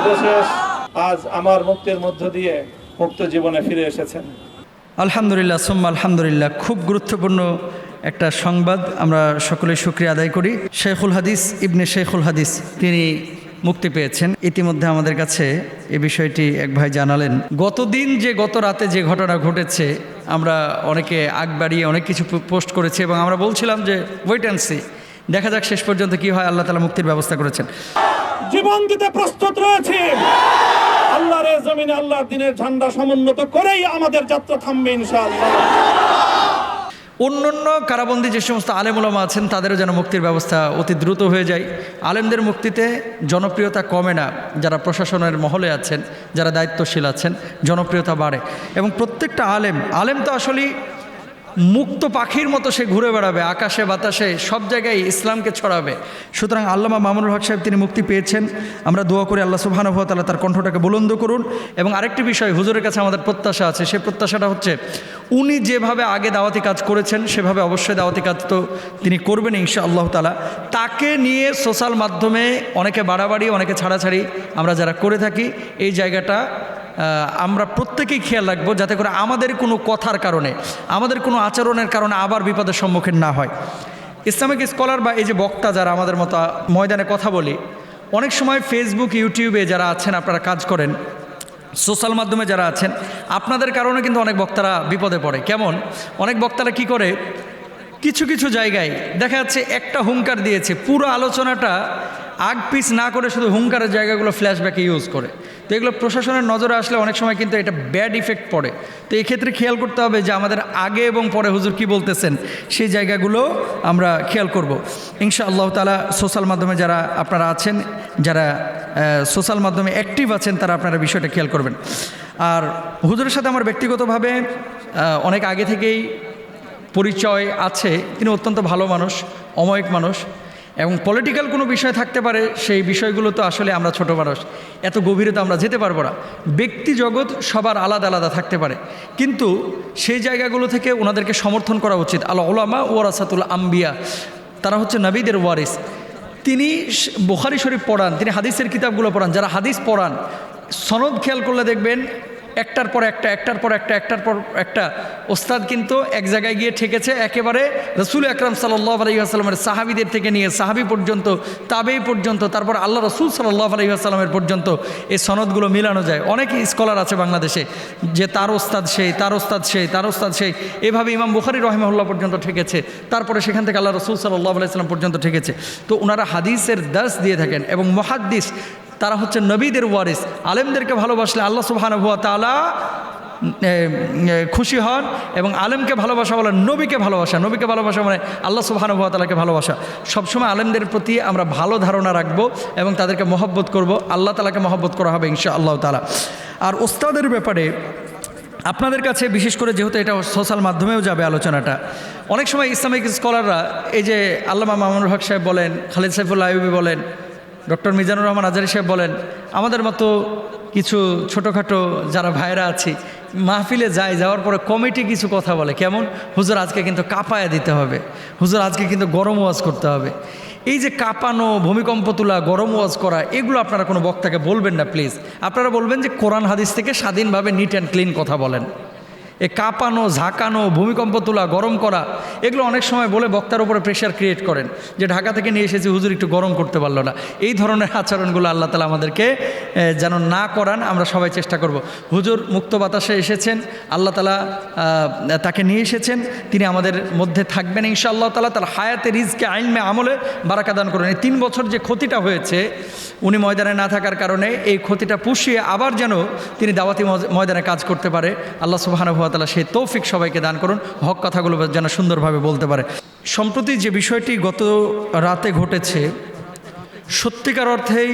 সর্বশেষ আজ আমার মুক্তির মধ্য দিয়ে মুক্ত জীবনে ফিরে এসেছেন। আলহামদুলিল্লাহ সুম্মা আলহামদুলিল্লাহ। খুব গুরুত্বপূর্ণ একটা সংবাদ, আমরা সকলে শুকরিয়া আদায় করি। শেখুল হাদিস ইবনে শেখুল হাদিস তিনি মুক্তি পেয়েছেন। ইতিমধ্যে আমাদের কাছে এই বিষয়টি এক ভাই জানালেন। গত রাতে যে ঘটনা ঘটেছে, আমরা অনেকে আগ বাড়িয়ে অনেক কিছু পোস্ট করেছি এবং আমরা বলছিলাম যে ওয়েট অ্যান্ড সি, দেখা যাক শেষ পর্যন্ত কি হয়। আল্লাহ তাআলা মুক্তির ব্যবস্থা করেছেন। জীবন দিতে প্রস্তুত রয়েছে। আল্লাহর জমিনে আল্লাহর দ্বীনের ঝান্ডা সমুন্নত করেই আমাদের যাত্রা থামবে ইনশাআল্লাহ। অন্যান্য কারাবন্দী যে সমস্ত আলেম ওলামা আছেন তাদেরও যেন মুক্তির ব্যবস্থা অতি দ্রুত হয়ে যায়। আলেমদের মুক্তিতে জনপ্রিয়তা কমে না, যারা প্রশাসনের মহলে আছেন, যারা দায়িত্বশীল আছেন, জনপ্রিয়তা বাড়ে। এবং প্রত্যেকটা আলেম তো আসলে মুক্ত পাখির মতো সে ঘুরে বেড়াবে আকাশে বাতাসে, সব জায়গায় ইসলামকে ছড়াবে। সুতরাং আল্লামা মামুনুল হক সাহেব তিনি মুক্তি পেয়েছেন। আমরা দোয়া করি আল্লাহ সুবহানাহু ওয়া তাআলা তার কণ্ঠটাকে বুলন্দ করুন। এবং আরেকটি বিষয় হুজুরের কাছে আমাদের প্রত্যাশা আছে, সেই প্রত্যাশাটা হচ্ছে উনি যেভাবে আগে দাওয়াতি কাজ করেছেন সেভাবে অবশ্যই দাওয়াতি কাজ তো তিনি করবেন ইনশাআল্লাহ তাআলা। তাকে নিয়ে সোশ্যাল মাধ্যমে অনেকে বাড়াবাড়ি অনেকে ছাড়াছাড়ি আমরা যারা করে থাকি, এই জায়গাটা আমরা প্রত্যেকেই খেয়াল রাখবো যাতে করে আমাদের কোনো কথার কারণে, আমাদের কোনো আচরণের কারণে আবার বিপদের সম্মুখীন না হয়। ইসলামিক স্কলার বা এই যে বক্তা যারা আমাদের মতো ময়দানে কথা বলি, অনেক সময় ফেসবুক ইউটিউবে যারা আছেন, আপনারা কাজ করেন, সোশ্যাল মাধ্যমে যারা আছেন, আপনাদের কারণে কিন্তু অনেক বক্তারা বিপদে পড়ে। কেমন? অনেক বক্তারা কি করে, কিছু কিছু জায়গায় দেখা যাচ্ছে একটা হুঙ্কার দিয়েছে, পুরো আলোচনাটা আগ পিছ না করে শুধু হুঙ্কারের জায়গাগুলো ফ্ল্যাশব্যাকে ইউজ করে। তো এগুলো প্রশাসনের নজরে আসলে অনেক সময় কিন্তু এটা ব্যাড ইফেক্ট পড়ে। তো এই ক্ষেত্রে খেয়াল করতে হবে যে আমাদের আগে এবং পরে হুজুর কি বলতেছেন সেই জায়গাগুলো আমরা খেয়াল করব ইনশাআল্লাহ তাআলা। সোশ্যাল মাধ্যমে যারা আপনারা আছেন, যারা সোশ্যাল মাধ্যমে অ্যাক্টিভ আছেন, তারা আপনারা বিষয়টা খেয়াল করবেন। আর হুজুরের সাথে আমার ব্যক্তিগতভাবে অনেক আগে থেকেই পরিচয় আছে। তিনি অত্যন্ত ভালো মানুষ, অমায়িক মানুষ, এবং পলিটিক্যাল কোনো বিষয় থাকতে পারে, সেই বিষয়গুলো তো আসলে আমরা ছোট মানুষ, এত গভীরে তো আমরা যেতে পারবো না। ব্যক্তি জগৎ সবার আলাদা আলাদা থাকতে পারে, কিন্তু সেই জায়গাগুলো থেকে ওনাদেরকে সমর্থন করা উচিত। আল উলামা ওয়ারাসাতুল আম্বিয়া, তারা হচ্ছে নবীদের ওয়ারিস। তিনি বুখারী শরীফ পড়ান, তিনি হাদিসের কিতাবগুলো পড়ান। যারা হাদিস পড়ান, সনদ খেয়াল করলে দেখবেন একটার পর একটা ওস্তাদ কিন্তু এক জায়গায় গিয়ে ঠেকেছে। একেবারে রসুল আকরাম সাল্লাল্লাহু আলাইহি ওয়াসাল্লামের সাহাবীদের থেকে নিয়ে সাহাবী পর্যন্ত, তাবেঈ পর্যন্ত, তারপর আল্লাহ রসুল সাল্লাল্লাহু আলাইহি ওয়াসাল্লামের পর্যন্ত এই সনদগুলো মিলানো যায়। অনেক স্কলার আছে বাংলাদেশে যে তার ওস্তাদ সেই, তার ওস্তাদ সেই, তার ওস্তাদ সেই, এভাবে ইমাম বুখারী রাহিমাহুল্লাহ পর্যন্ত ঠেকেছে, তারপরে সেখান থেকে আল্লাহ রসুল সাল্লাল্লাহু আলাইহি ওয়াসাল্লাম পর্যন্ত ঠেকেছে। তো ওনারা হাদিসের দার্স দিয়ে থাকেন এবং মুহাদ্দিস, তারা হচ্ছে নবীদের ওয়ারিস। আলেমদেরকে ভালোবাসলে আল্লাহ সুবহানাহু ওয়া তাআলা খুশি হন, এবং আলেমকে ভালোবাসা বলে নবীকে ভালোবাসা, নবীকে ভালোবাসা মানে আল্লাহ সুবহানাহু ওয়া তাআলাকে ভালোবাসা। সবসময় আলেমদের প্রতি আমরা ভালো ধারণা রাখবো এবং তাদেরকে মহব্বত করব, আল্লাহ তাআলাকে মহব্বত করা হবে ইনশাআল্লাহ তাআলা। আর ওস্তাদের ব্যাপারে আপনাদের কাছে বিশেষ করে, যেহেতু এটা সোশ্যাল মাধ্যমেও যাবে আলোচনাটা, অনেক সময় ইসলামিক স্কলাররা এই যে আল্লামা মামুনুল হক সাহেব বলেন, খালিদ সাইফুল্লাহ আইয়ুবী বলেন, ডক্টর মিজানুর রহমান আজহারী সাহেব বলেন, আমাদের মতো কিছু ছোটোখাটো যারা ভাইরা আছি, মাহফিলে যাওয়ার পরে কমিটি কিছু কথা বলে, কেমন, হুজুর আজকে কিন্তু কাঁপায়া দিতে হবে, হুজুর আজকে কিন্তু গরম ওয়াজ করতে হবে। এই যে কাঁপানো, ভূমিকম্প তোলা, গরম ওয়াজ করা, এগুলো আপনারা কোনো বক্তাকে বলবেন না প্লিজ। আপনারা বলবেন যে কোরআন হাদিস থেকে স্বাধীনভাবে নিট অ্যান্ড ক্লিন কথা বলেন। এ কাঁপানো, ঝাঁকানো, ভূমিকম্প তোলা, গরম করা, এগুলো অনেক সময় বলে বক্তার উপরে প্রেশার ক্রিয়েট করেন যে ঢাকা থেকে নিয়ে এসেছি, হুজুর একটু গরম করতে পারলো না। এই ধরনের আচরণগুলো আল্লাহ তাআলা আমাদেরকে যেন না করান, আমরা সবাই চেষ্টা করব। হুজুর মুক্ত বাতাসে এসেছেন, আল্লাহ তাআলা তাকে নিয়ে এসেছেন, তিনি আমাদের মধ্যে থাকবেন ইনশাআল্লাহ তাআলা। তার হায়াতে, রিজকে, ইলমে, আমলে বারাকা দান করুন। এই 3 বছর যে ক্ষতিটা হয়েছে উনি ময়দানে না থাকার কারণে, এই ক্ষতিটা পুষিয়ে আবার যেন তিনি দাওয়াতি ময়দানে কাজ করতে পারে, আল্লাহ সুবহানাহু ওয়া তাআলা সেই তৌফিক সবাইকে দান করুন, হক কথাগুলো যেন সুন্দরভাবে বলতে পারে। সম্প্রতি যে বিষয়টি গত রাতে ঘটেছে, সত্যিকার অর্থেই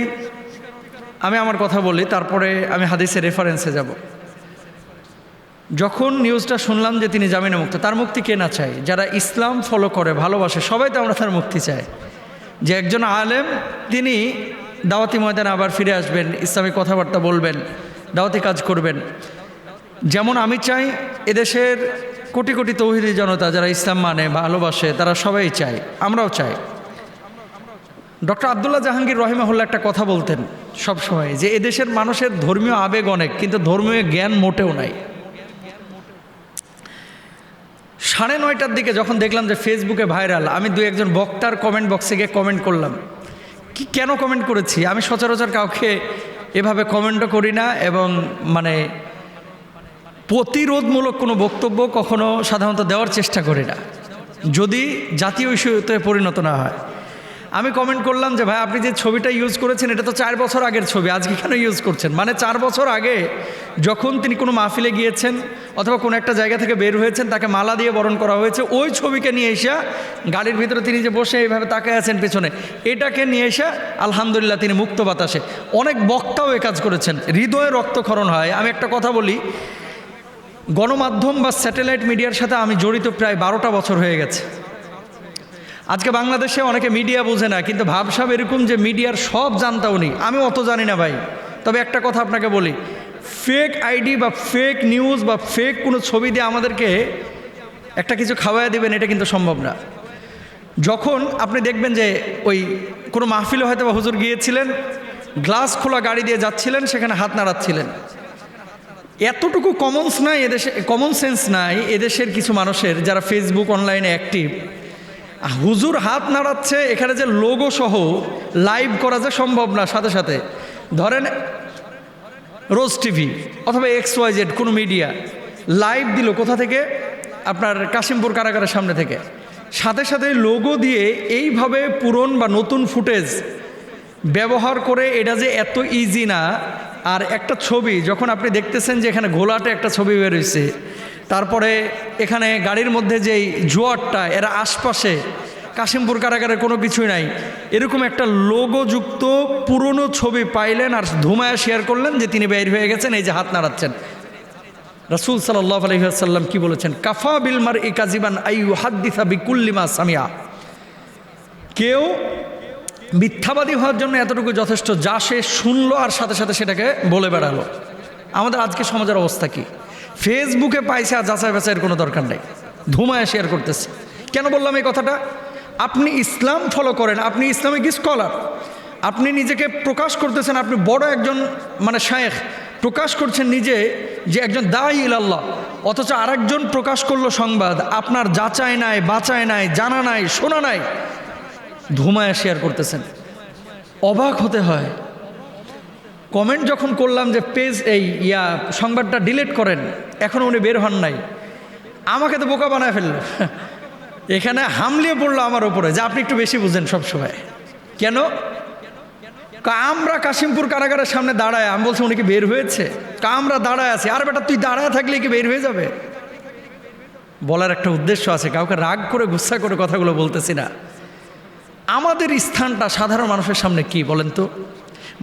আমি আমার কথা বলি, তারপরে আমি হাদিসের রেফারেন্সে যাব। যখন নিউজটা শুনলাম যে তিনি জামিনে মুক্ত, তার মুক্তি কে না চায়? যারা ইসলাম ফলো করে, ভালোবাসে, সবাই তো আমরা তার মুক্তি চাই। যে একজন আলেম তিনি দাওয়াতি ময়দানে আবার ফিরে আসবেন, ইসলামিক কথাবার্তা বলবেন, দাওয়াতি কাজ করবেন, যেমন আমি চাই, এদেশের কোটি কোটি তৌহিদি জনতা যারা ইসলাম মানে, ভালোবাসে, তারা সবাই চায়, আমরাও চাই। ডক্টর আব্দুল্লাহ জাহাঙ্গীর রহিমাহুল্লাহ একটা কথা বলতেন সবসময়, যে এদেশের মানুষের ধর্মীয় আবেগ অনেক, কিন্তু ধর্মীয় জ্ঞান মোটেও নাই। 9:30টার দিকে যখন দেখলাম যে ফেসবুকে ভাইরাল, আমি দুই একজন বক্তার কমেন্ট বক্সে গিয়ে কমেন্ট করলাম। কেন কমেন্ট করেছি? আমি সচরাচর কাউকে এভাবে কমেন্টও করি না, এবং মানে প্রতিরোধমূলক কোনো বক্তব্য কখনো সাধারণত দেওয়ার চেষ্টা করি না, যদি জাতীয় ইস্যুতে পরিণত না হয়। আমি কমেন্ট করলাম যে ভাই, আপনি যে ছবিটা ইউজ করেছেন এটা তো 4 বছর আগের ছবি, আজকে কেন ইউজ করছেন? মানে 4 বছর আগে যখন তিনি কোনো মাহফিলে গিয়েছেন অথবা কোনো একটা জায়গা থেকে বের হয়েছেন, তাকে মালা দিয়ে বরণ করা হয়েছে, ওই ছবিকে নিয়ে এসে গাড়ির ভিতরে তিনি যে বসে এইভাবে তাকায় আছেন পেছনে, এটাকে নিয়ে এসে আলহামদুলিল্লাহ তিনি মুক্ত বাতাসে। অনেক বক্তাও এ কাজ করেছেন, হৃদয়ে রক্তক্ষরণ হয়। আমি একটা কথা বলি, গণমাধ্যম বা স্যাটেলাইট মিডিয়ার সাথে আমি জড়িত প্রায় 12টা বছর হয়ে গেছে। আজকে বাংলাদেশে অনেকে মিডিয়া বোঝে না, কিন্তু ভাবসাব এরকম যে মিডিয়ার সব জানতাও নেই। আমি অত জানি না ভাই, তবে একটা কথা আপনাকে বলি, ফেক আইডি বা ফেক নিউজ বা ফেক কোনো ছবি দিয়ে আমাদেরকে একটা কিছু খাওয়াইয়া দেবেন, এটা কিন্তু সম্ভব না। যখন আপনি দেখবেন যে ওই কোনো মাহফিলে হয়তো বা হুজুর গিয়েছিলেন, গ্লাস খোলা গাড়ি দিয়ে যাচ্ছিলেন, সেখানে হাত নাড়াচ্ছিলেন, এতটুকু কমন সেন্স নাই এদেশের কিছু মানুষের, যারা ফেসবুক অনলাইনে অ্যাক্টিভ। হুজুর হাত নাড়াচ্ছে, এখানে যে লোগো সহ লাইভ করা যে সম্ভব না, সাথে সাথে ধরেন রোজ টিভি অথবা XYZ কোনো মিডিয়া লাইভ দিল কোথা থেকে, আপনার কাশিমপুর কারাগারের সামনে থেকে, সাথে সাথে লোগো দিয়ে এইভাবে পুরন বা নতুন ফুটেজ ব্যবহার করে, এটা যে এত ইজি না। আর একটা ছবি যখন আপনি দেখতেছেন যে এখানে ঘোলাটে একটা ছবি বের হয়েছে, তারপরে এখানে গাড়ির মধ্যে যেই জোয়ারটা, এরা আশপাশে কাশিমপুর কারাগারের কোনো কিছুই নাই, এরকম একটা লোগোযুক্ত পুরনো ছবি পাইলেন আর ধুমায়া শেয়ার করলেন যে তিনি বের হয়ে গেছেন, এই যে হাত নাড়াচ্ছেন। রাসূল সাল্লাল্লাহু আলাইহি ওয়াসাল্লাম কি বলেছেন? কাফা বিল মারই কাযিবান আইয়ু হাদ্দিসা বিকুল্লি মা সামিয়া। কেউ মিথ্যাবাদী হওয়ার জন্য এতটুকু যথেষ্ট, যা সে শুনলো আর সাথে সাথে সেটাকে বলে বেড়ালো। আমাদের আজকে সমাজের অবস্থা কি? ফেসবুকে পাইছে আর যাচাই বাছাইয়ের কোনো দরকার নেই, ধুমায় শেয়ার করতেছে। কেন বললাম এই কথাটা? আপনি ইসলাম ফলো করেন, আপনি ইসলামিক স্কলার, আপনি নিজেকে প্রকাশ করতেছেন, আপনি বড় একজন মানে শায়েখ, প্রকাশ করছেন নিজে যে একজন দাঈ ইলাল্লাহ, অথচ আরেকজন প্রকাশ করলো সংবাদ, আপনার যাচাই নাই, বাছাই নাই, জানা নাই, শোনা নাই, ধুমায় শেয়ার করতেছেন। অবাক হতে হয়। কমেন্ট যখন করলাম যে পেজ এই সংবাদটা ডিলিট করেন, এখনও উনি বের হন নাই, আমাকে তো বোকা বানায় ফেললো। এখানে হামলিয়ে পড়লো আমার উপরে যে আপনি একটু বেশি বুঝেন সবসময়। কেন? আমরা কাশিমপুর কারাগারের সামনে দাঁড়ায়, আমি বলছি উনি কি বের হয়েছে? আমরা দাঁড়ায় আছি। আর বেটা, তুই দাঁড়ায় থাকলে কি বের হয়ে যাবে? বলার একটা উদ্দেশ্য আছে, কাউকে রাগ করে গুচ্ছা করে কথাগুলো বলতেছি না। আমাদের স্থানটা সাধারণ মানুষের সামনে কি বলেন তো?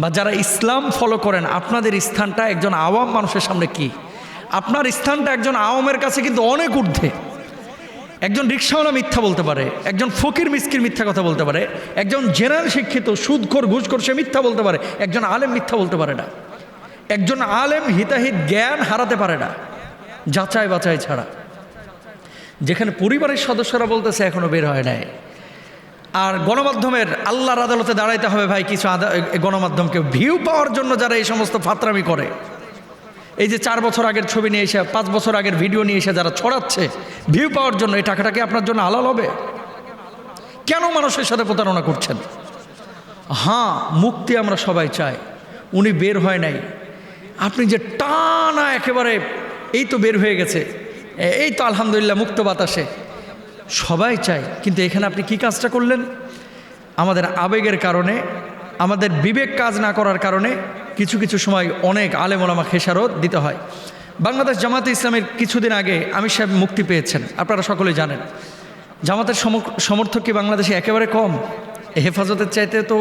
বা যারা ইসলাম ফলো করেন, আপনাদের স্থানটা একজন আওয়াম মানুষের সামনে কি? আপনার স্থানটা একজন আওয়ামের কাছে কিন্তু অনেক ঊর্ধ্বে। একজন রিকশাওয়ালা মিথ্যা বলতে পারে, একজন ফকির মিসকির মিথ্যা কথা বলতে পারে, একজন জেনারেল শিক্ষিত সুদখোর ঘুষখোর সে মিথ্যা বলতে পারে, একজন আলেম মিথ্যা বলতে পারে না। একজন আলেম হিতাহিত জ্ঞান হারাতে পারে না যাচাই বাছাই ছাড়া। যেখানে পরিবারের সদস্যরা বলতেছে এখনো বের হয় নাই। আর গণমাধ্যমের আল্লাহর আদালতে দাঁড়াইতে হবে ভাই। কিছু গণমাধ্যমকে ভিউ পাওয়ার জন্য যারা এই সমস্ত ফাতরামি করে, এই যে 4 বছর আগের ছবি নিয়ে এসে 5 বছর আগের ভিডিও নিয়ে এসে যারা ছড়াচ্ছে ভিউ পাওয়ার জন্য, এই টাকাটা কি আপনার জন্য হালাল হবে? কেন মানুষের সাথে প্রতারণা করছেন? হ্যাঁ, মুক্তি আমরা সবাই চাই, উনি বের হয় নাই। আপনি যে টানা একেবারে এই তো বের হয়ে গেছে, এই তো আলহামদুলিল্লাহ মুক্ত বাতাসে, সবাই চাই, কিন্তু এখানে আপনি কি কাজটা করলেন? আমাদের আবেগের কারণে, আমাদের বিবেক কাজ না করার কারণে কিছু কিছু সময় অনেক আলেম ওলামা খেসারত দিতে হয়। বাংলাদেশ জামাতে ইসলামের কিছুদিন আগে আমির সাহেব মুক্তি পেয়েছেন, আপনারা সকলেই জানেন। জামাতের সমর্থক কি বাংলাদেশে একেবারে কম? হেফাজতের চাইতে তো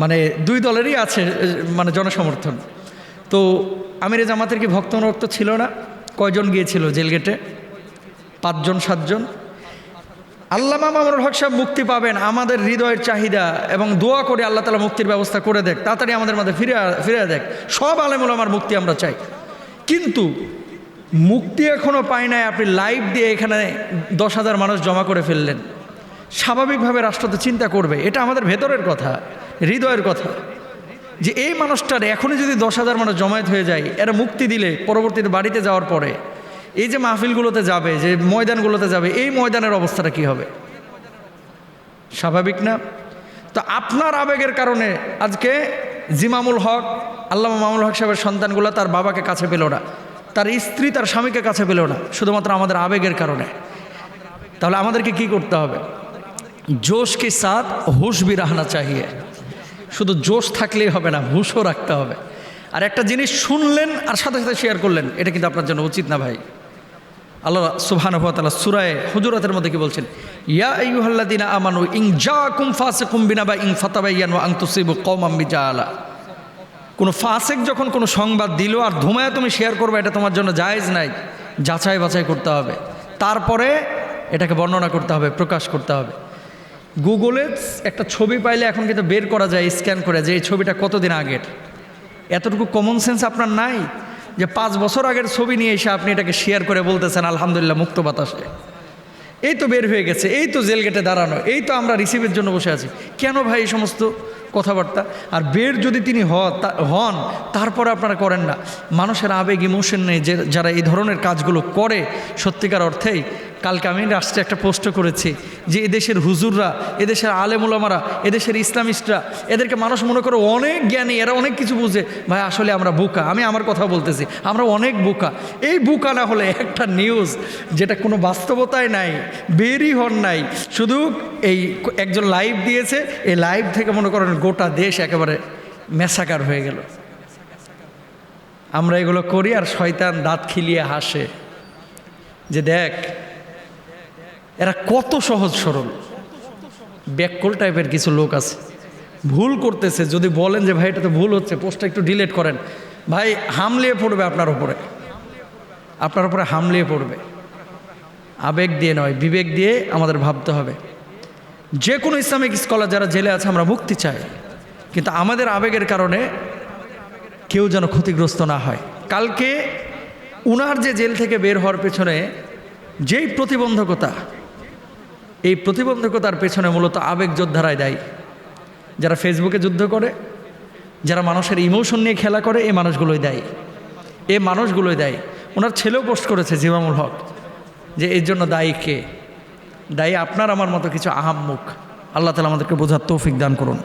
মানে 2 দলেরই আছে মানে জনসমর্থন। তো আমিরে জামাতের কি ভক্ত অনুরক্ত ছিল না? কয়জন গিয়েছিল জেলগেটে? 5 জন 7 জন। আল্লামা মামুনুল হক সাহেব মুক্তি পাবেন, আমাদের হৃদয়ের চাহিদা, এবং দোয়া করে আল্লাহ তাআলা মুক্তির ব্যবস্থা করে দেখ, তাড়াতাড়ি আমাদের মধ্যে ফিরে দেখ। সব আলেম ওলামার মুক্তি আমরা চাই, কিন্তু মুক্তি এখনও পাই নাই। আপনি লাইভ দিয়ে এখানে 10,000 মানুষ জমা করে ফেললেন, স্বাভাবিকভাবে রাষ্ট্র তো চিন্তা করবে, এটা আমাদের ভেতরের কথা, হৃদয়ের কথা, যে এই মানুষটার এখনই যদি 10,000 মানুষ জমায়েত হয়ে যায়, এরা মুক্তি দিলে পরবর্তীতে বাড়িতে যাওয়ার পরে এই যে মাহফিলগুলোতে যাবে, যে ময়দানগুলোতে যাবে, এই ময়দানের অবস্থাটা কি হবে? স্বাভাবিক না? তো আপনার আবেগের কারণে আজকে জিমামুল হক, আল্লামা মামুল হক সাহেবের সন্তানগুলো তার বাবাকে কাছে পেল না, তার স্ত্রী তার স্বামীকে কাছে পেল না, শুধুমাত্র আমাদের আবেগের কারণে। তাহলে আমাদেরকে কি করতে হবে? জোশ কে সাথ হুশ ভি রাহনা চাহিয়ে। শুধু জোশ থাকলেই হবে না, হুশও রাখতে হবে। আর একটা জিনিস শুনলেন আর সাথে সাথে শেয়ার করলেন, এটা কিন্তু আপনার জন্য উচিত না ভাই। আল্লাহ সুবহানাহু ওয়া তাআলা সূরা হুজুরাতের মধ্যে কি বলছেন? ইয়া আইয়ুহাল্লাযীনা আমানু ইন জাআকুম ফাসিকুম বিনাবাইন ফাতাবায়ানু আন তুসিবু কওমান বিজাহালা। কোনো ফাসিক যখন কোনো সংবাদ দিল আর ধুমায় তুমি শেয়ার করবে, এটা তোমার জন্য জায়েজ নাই। যাচাই বাছাই করতে হবে, তারপরে এটাকে বর্ণনা করতে হবে, প্রকাশ করতে হবে। গুগলে একটা ছবি পাইলে এখন কিন্তু বের করা যায় স্ক্যান করে, যে এই ছবিটা কতদিন আগের। এতটুকু কমন সেন্স আপনার নাই যে 5 বছর আগের ছবি নিয়ে এসে আপনি এটাকে শেয়ার করে বলতেছেন আলহামদুলিল্লাহ মুক্ত বাতাসে, এই তো বের হয়ে গেছে, এই তো জেল গেটে দাঁড়ানো, এই তো আমরা রিসিভের জন্য বসে আছি। কেন ভাই এই সমস্ত কথাবার্তা? আর বের যদি তিনি হন তারপরে আপনারা করেন না। মানুষের আবেগ ইমোশন নেই, যে যারা এই ধরনের কাজগুলো করে সত্যিকার অর্থেই। কালকে আমি রাষ্ট্রে একটা পোস্ট করেছি যে এদেশের হুজুররা, এদেশের আলেম ওলামারা, এদেশের ইসলামিস্টরা, এদেরকে মানুষ মনে করে অনেক জ্ঞানী, এরা অনেক কিছু বুঝে। ভাই আসলে আমরা বোকা, আমি আমার কথা বলতেছি, আমরা অনেক বোকা। এই বোকা না হলে একটা নিউজ যেটা কোনো বাস্তবতায় নাই, বেরই হন নাই, শুধু এই একজন লাইভ দিয়েছে, এই লাইভ থেকে মনে করেন গোটা দেশ একেবারে মেসাকার হয়ে গেল। আমরা এগুলো করি আর শয়তান দাঁত খিলিয়ে হাসে যে দেখ এরা কত সহজ সরল। ব্যাককল টাইপের কিছু লোক আছে, ভুল করতেছে, যদি বলেন যে ভাই এটা তো ভুল হচ্ছে, পোস্টটা একটু ডিলিট করেন, ভাই হামলিয়ে পড়বে আপনার উপরে, আপনার উপরে হামলিয়ে পড়বে। আবেগ দিয়ে নয়, বিবেক দিয়ে আমাদের ভাবতে হবে। যে কোনো ইসলামিক স্কলার যারা জেলে আছে, আমরা মুক্তি চাই, কিন্তু আমাদের আবেগের কারণে কেউ যেন ক্ষতিগ্রস্ত না হয়। কালকে উনার যে জেল থেকে বের হওয়ার পেছনে যেই প্রতিবন্ধকতা, এই প্রতিবন্ধকতার পেছনে মূলত আবেগ যোদ্ধারাই দায়ী। যারা ফেসবুকে যুদ্ধ করে, যারা মানুষের ইমোশন নিয়ে খেলা করে, এই মানুষগুলোই দায়ী, এই মানুষগুলোই দায়ী। ওনার ছেলেও পোস্ট করেছে জিমামুল হক, যে এর জন্য দায়ী কে? দায়ী আপনার আমার মতো কিছু আহাম্মুক। আল্লাহ তাআলা আমাদেরকে বোঝার তৌফিক দান করুন।